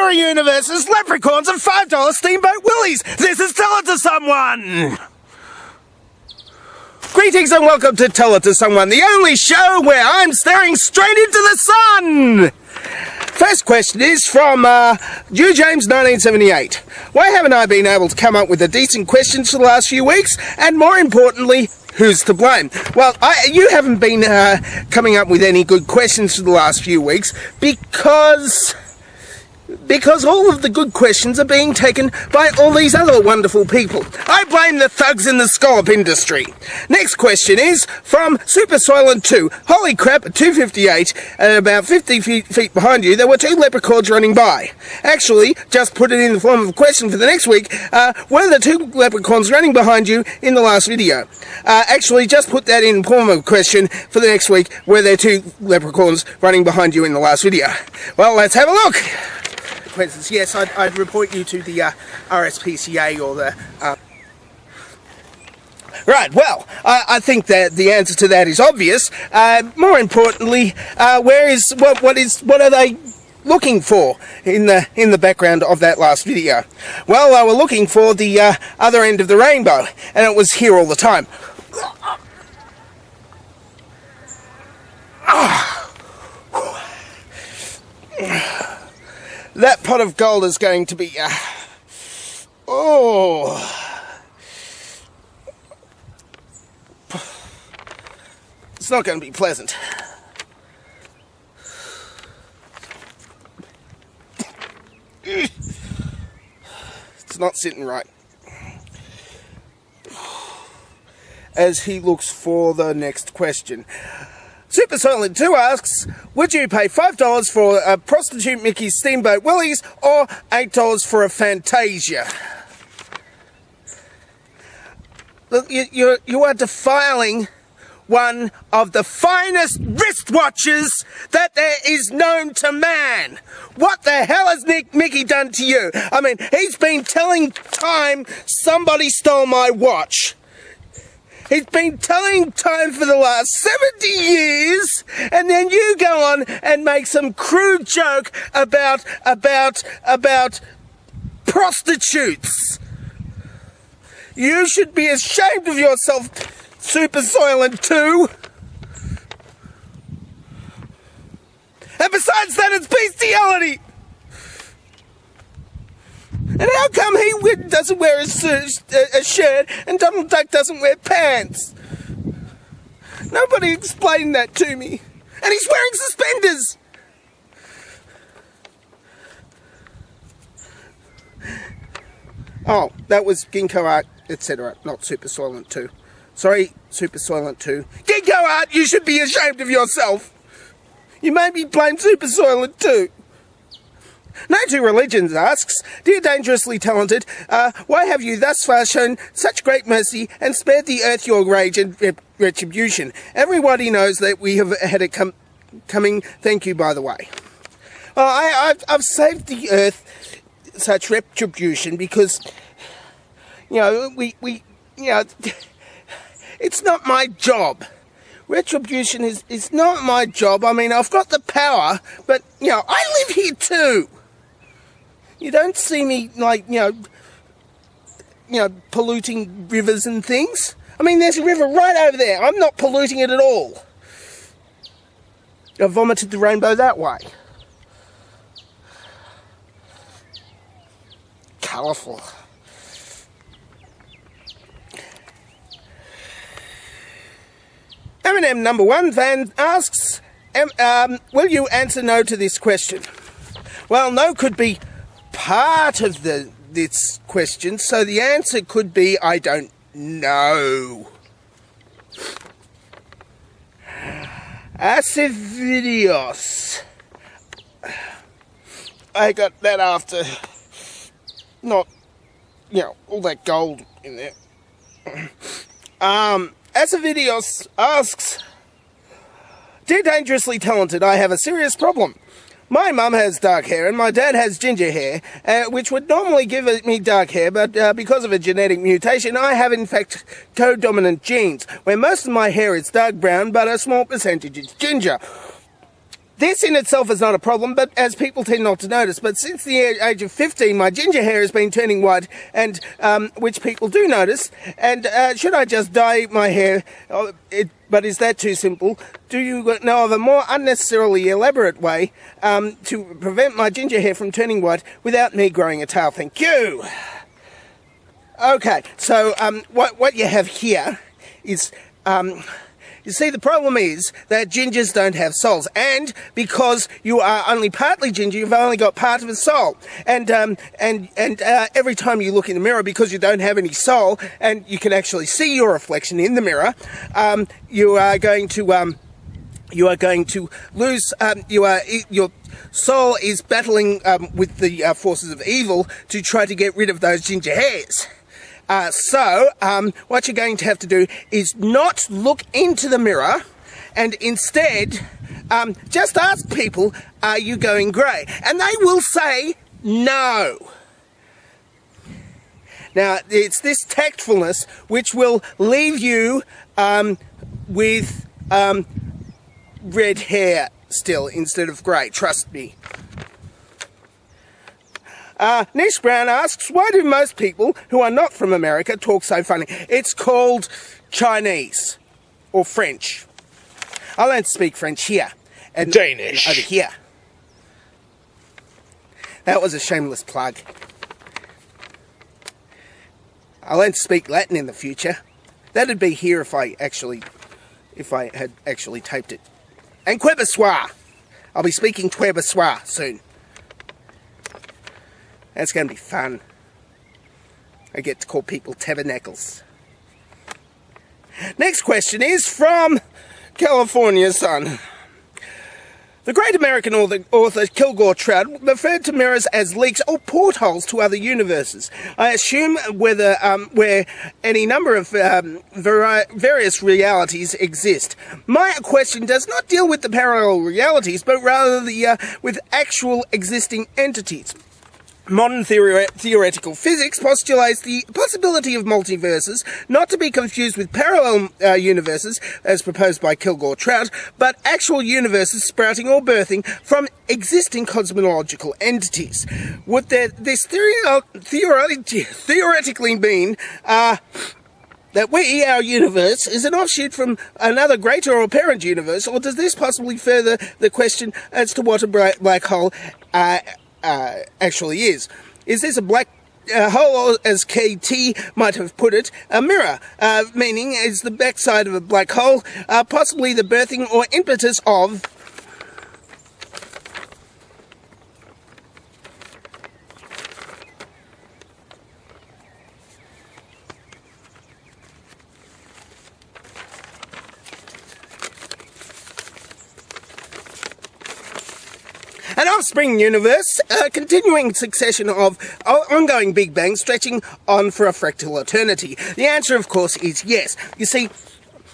mirror universes, leprechauns, and $5 steamboat willies. This is Tell It to Someone. Greetings and welcome to Tell It to Someone, the only show where I'm staring straight into the sun. First question is from New James 1978. Why haven't I been able to come up with a decent question for the last few weeks? And more importantly, who's to blame? Well, you haven't been coming up with any good questions for the last few weeks because all of the good questions are being taken by all these other wonderful people. I blame the thugs in the scallop industry. Next question is from Super Soylent 2. Holy crap, at 2:58 and about 50 feet behind you, there were two leprechauns running by. Actually, just put it in the form of a question for the next week. Were the two leprechauns running behind you in the last video? Actually, just put that in the form of a question for the next week. Were there two leprechauns running behind you in the last video? Well, let's have a look. Yes, I'd report you to the RSPCA or the... Right, well, I think that the answer to that is obvious. More importantly, what are they looking for in the background of that last video? Well, they were looking for the other end of the rainbow, and it was here all the time. That pot of gold is going to be, it's not going to be pleasant. It's not sitting right. As he looks for the next question. Super Soylent 2 asks, would you pay $5 for a prostitute Mickey's Steamboat Willies or $8 for a Fantasia? Look, you are defiling one of the finest wristwatches that there is known to man. What the hell has Mickey done to you? I mean, he's been telling time somebody stole my watch. He's been telling time for the last 70 years, and then you go on and make some crude joke about prostitutes. You should be ashamed of yourself, Super Soylent 2. And besides that, it's bestiality. And how come he doesn't wear a shirt and Donald Duck doesn't wear pants? Nobody explained that to me. And he's wearing suspenders. Oh, that was Ginkgo Art, etc., not Super Soylent 2. Sorry, Super Soylent 2. Ginkgo Art, you should be ashamed of yourself. You made me blame Super Soylent 2. No Two Religions asks, dear dangerously talented, why have you thus far shown such great mercy and spared the earth your rage and retribution? Everybody knows that we have had it coming. Thank you, by the way. Well, I've saved the earth such retribution because, it's not my job. Retribution is not my job. I mean, I've got the power, but, I live here too. You don't see me, polluting rivers and things. I mean, there's a river right over there. I'm not polluting it at all. I vomited the rainbow that way. Colourful. Eminem number 1 fan asks, will you answer no to this question? Well, no could be part of this question, so the answer could be I don't know. Acid videos. I got that after not, all that gold in there. Acid videos asks, dear dangerously talented, I have a serious problem. My mum has dark hair and my dad has ginger hair, which would normally give me dark hair, but because of a genetic mutation, I have in fact codominant genes, where most of my hair is dark brown, but a small percentage is ginger. This in itself is not a problem, but as people tend not to notice. But since the age of 15, my ginger hair has been turning white, and which people do notice. And should I just dye my hair? But is that too simple? Do you know of a more unnecessarily elaborate way to prevent my ginger hair from turning white without me growing a tail? Thank you. Okay, so what you have here is... you see, the problem is that gingers don't have souls, and because you are only partly ginger, you've only got part of a soul. And every time you look in the mirror, because you don't have any soul, and you can actually see your reflection in the mirror, you are going to lose. Your soul is battling with the forces of evil to try to get rid of those ginger hairs. So what you're going to have to do is not look into the mirror, and instead just ask people, are you going grey? And they will say no. Now, it's this tactfulness which will leave you with red hair still instead of grey, trust me. Nish Brown asks, why do most people who are not from America talk so funny? It's called Chinese or French. I learned to speak French here. And Danish. Over here. That was a shameless plug. I learned to speak Latin in the future. That'd be here if I had actually taped it. And Quebecois. I'll be speaking Quebecois soon. That's going to be fun. I get to call people tabernacles. Next question is from California Sun. The great American author Kilgore Trout referred to mirrors as leaks or portholes to other universes. I assume where any number of various realities exist. My question does not deal with the parallel realities, but rather with actual existing entities. Modern theoretical physics postulates the possibility of multiverses, not to be confused with parallel universes, as proposed by Kilgore Trout, but actual universes sprouting or birthing from existing cosmological entities. Would this theoretically mean that our universe, is an offshoot from another greater or parent universe, or does this possibly further the question as to what a black hole actually is? Is this a black hole, or as KT might have put it, a mirror? Meaning, is the backside of a black hole possibly the birthing or impetus of an offspring universe, a continuing succession of ongoing Big Bangs stretching on for a fractal eternity? The answer, of course, is yes. You see,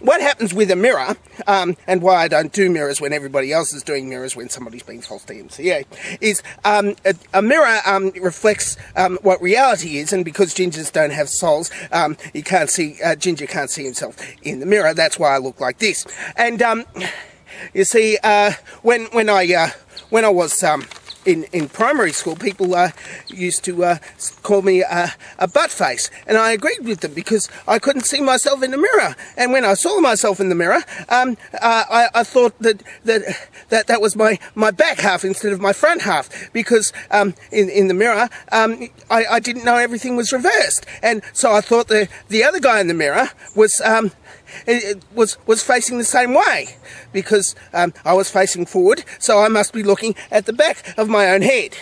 what happens with a mirror, and why I don't do mirrors when everybody else is doing mirrors when somebody's being false to MCA, is a mirror reflects what reality is, and because gingers don't have souls, you can't see, Ginger can't see himself in the mirror. That's why I look like this. And you see, when I was in primary school, people used to call me a butt face, and I agreed with them because I couldn't see myself in the mirror. And when I saw myself in the mirror, I thought that was my back half instead of my front half, because in the mirror I didn't know everything was reversed, and so I thought the other guy in the mirror was facing the same way, because I was facing forward, so I must be looking at the back of my own head.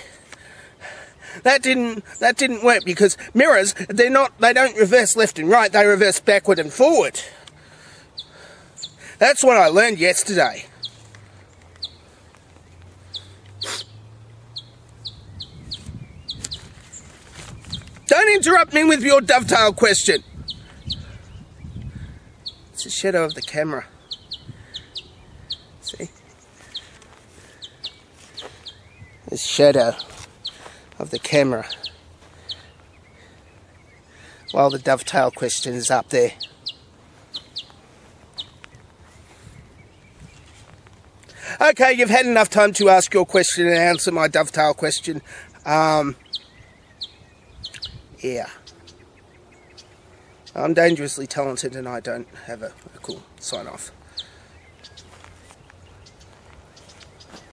That didn't work, because mirrors, they don't reverse left and right, they reverse backward and forward. That's what I learned yesterday. Don't interrupt me with your dovetail question. It's the shadow of the camera. See? The shadow of the camera. While the dovetail question is up there. Okay, you've had enough time to ask your question and answer my dovetail question. Yeah. I'm dangerously talented and I don't have a cool sign-off.